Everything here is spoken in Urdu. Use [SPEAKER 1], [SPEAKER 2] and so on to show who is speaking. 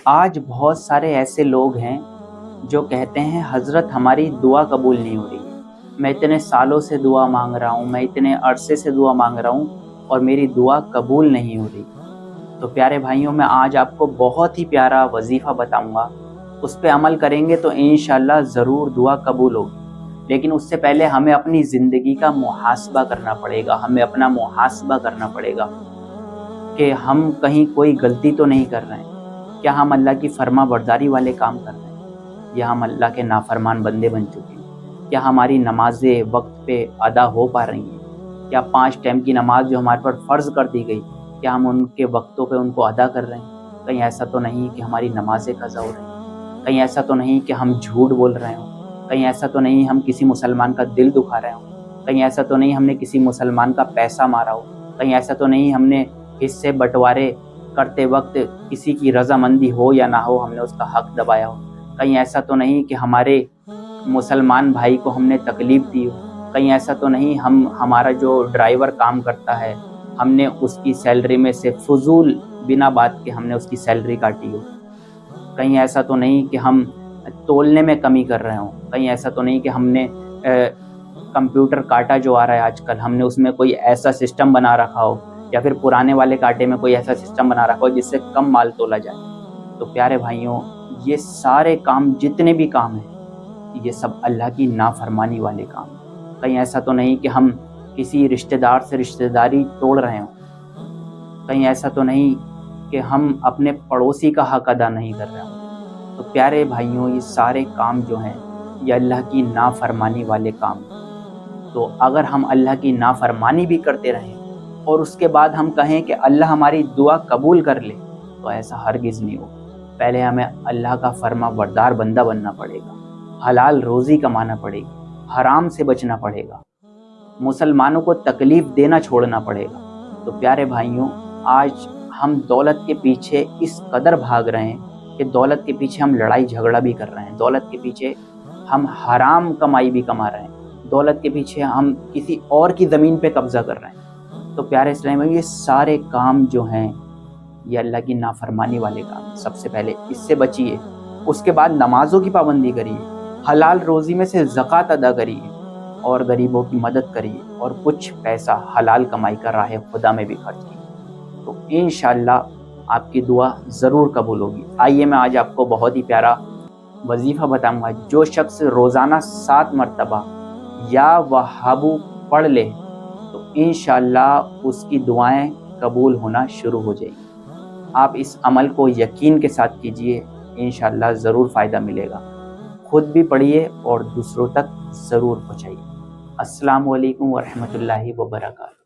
[SPEAKER 1] آج بہت سارے ایسے لوگ ہیں جو کہتے ہیں حضرت ہماری دعا قبول نہیں ہو رہی ہے، میں اتنے سالوں سے دعا مانگ رہا ہوں، میں اتنے عرصے سے دعا مانگ رہا ہوں اور میری دعا قبول نہیں ہو رہی۔ تو پیارے بھائیوں، میں آج آپ کو بہت ہی پیارا وظیفہ بتاؤں گا، اس پہ عمل کریں گے تو انشاءاللہ ضرور دعا قبول ہوگی۔ لیکن اس سے پہلے ہمیں اپنی زندگی کا محاسبہ کرنا پڑے گا، ہمیں اپنا محاسبہ کرنا پڑے گا کہ ہم کہیں کوئی غلطی تو نہیں کر رہے ہیں، کیا ہم اللہ کی فرما برداری والے کام کر رہے ہیں یا ہم اللہ کے نافرمان بندے بن چکے ہیں؟ کیا ہماری نمازیں وقت پہ ادا ہو پا رہی ہیں؟ کیا 5 ٹائم کی نماز جو ہمارے پر فرض کر دی گئی، کیا ہم ان کے وقتوں پہ ان کو ادا کر رہے ہیں؟ کہیں ایسا تو نہیں کہ ہماری نمازیں قضا ہو رہی ہیں؟ کہیں ایسا تو نہیں کہ ہم جھوٹ بول رہے ہوں؟ کہیں ایسا تو نہیں ہم کسی مسلمان کا دل دکھا رہے ہوں؟ کہیں ایسا تو نہیں ہم نے کسی مسلمان کا پیسہ مارا ہو؟ کہیں ایسا تو نہیں ہم نے حصے بٹوارے کرتے وقت کسی کی رضامندی ہو یا نہ ہو ہم نے اس کا حق دبایا ہو؟ کہیں ایسا تو نہیں کہ ہمارے مسلمان بھائی کو ہم نے تکلیف دی ہو؟ کہیں ایسا تو نہیں ہمارا جو ڈرائیور کام کرتا ہے ہم نے اس کی سیلری میں سے فضول بنا بات کے ہم نے اس کی سیلری کاٹی ہو؟ کہیں ایسا تو نہیں کہ ہم تولنے میں کمی کر رہے ہوں؟ کہیں ایسا تو نہیں کہ ہم نے کمپیوٹر کاٹا جو آ رہا ہے آج کل ہم نے اس میں کوئی ایسا سسٹم بنا رکھا ہو یا پھر پرانے والے کاٹے میں کوئی ایسا سسٹم بنا رکھا ہو جس سے کم مال تولا جائے؟ تو پیارے بھائیوں، یہ سارے کام جتنے بھی کام ہیں یہ سب اللہ کی نافرمانی والے کام ہیں۔ کہیں ایسا تو نہیں کہ ہم کسی رشتہ دار سے رشتہ داری توڑ رہے ہوں؟ کہیں ایسا تو نہیں کہ ہم اپنے پڑوسی کا حق ادا نہیں کر رہے ہوں؟ تو پیارے بھائیوں، یہ سارے کام جو ہیں یہ اللہ کی نافرمانی والے کام ہیں۔ تو اگر ہم اللہ کی نافرمانی بھی کرتے رہیں اور اس کے بعد ہم کہیں کہ اللہ ہماری دعا قبول کر لے، تو ایسا ہرگز نہیں ہو۔ پہلے ہمیں اللہ کا فرما بردار بندہ بننا پڑے گا، حلال روزی کمانا پڑے گی، حرام سے بچنا پڑے گا، مسلمانوں کو تکلیف دینا چھوڑنا پڑے گا۔ تو پیارے بھائیوں، آج ہم دولت کے پیچھے اس قدر بھاگ رہے ہیں کہ دولت کے پیچھے ہم لڑائی جھگڑا بھی کر رہے ہیں، دولت کے پیچھے ہم حرام کمائی بھی کما رہے ہیں، دولت کے پیچھے ہم کسی اور کی زمین پہ قبضہ کر رہے ہیں۔ تو پیارے اسلامی، یہ سارے کام جو ہیں یہ اللہ کی نافرمانی والے کام ہیں۔ سب سے پہلے اس سے بچیے، اس کے بعد نمازوں کی پابندی کریے، حلال روزی میں سے زکوٰۃ ادا کریے اور غریبوں کی مدد کریے اور کچھ پیسہ حلال کمائی کا راہ خدا میں بھی خرچ کیجیے، تو انشاءاللہ آپ کی دعا ضرور قبول ہوگی۔ آئیے میں آج آپ کو بہت ہی پیارا وظیفہ بتاؤں گا۔ جو شخص روزانہ 7 مرتبہ یا وہابو پڑھ لے تو انشاءاللہ اس کی دعائیں قبول ہونا شروع ہو جائیں گی۔ آپ اس عمل کو یقین کے ساتھ کیجئے، انشاءاللہ ضرور فائدہ ملے گا۔ خود بھی پڑھیے اور دوسروں تک ضرور پہنچائیے۔ السلام علیکم ورحمۃ اللہ وبرکاتہ۔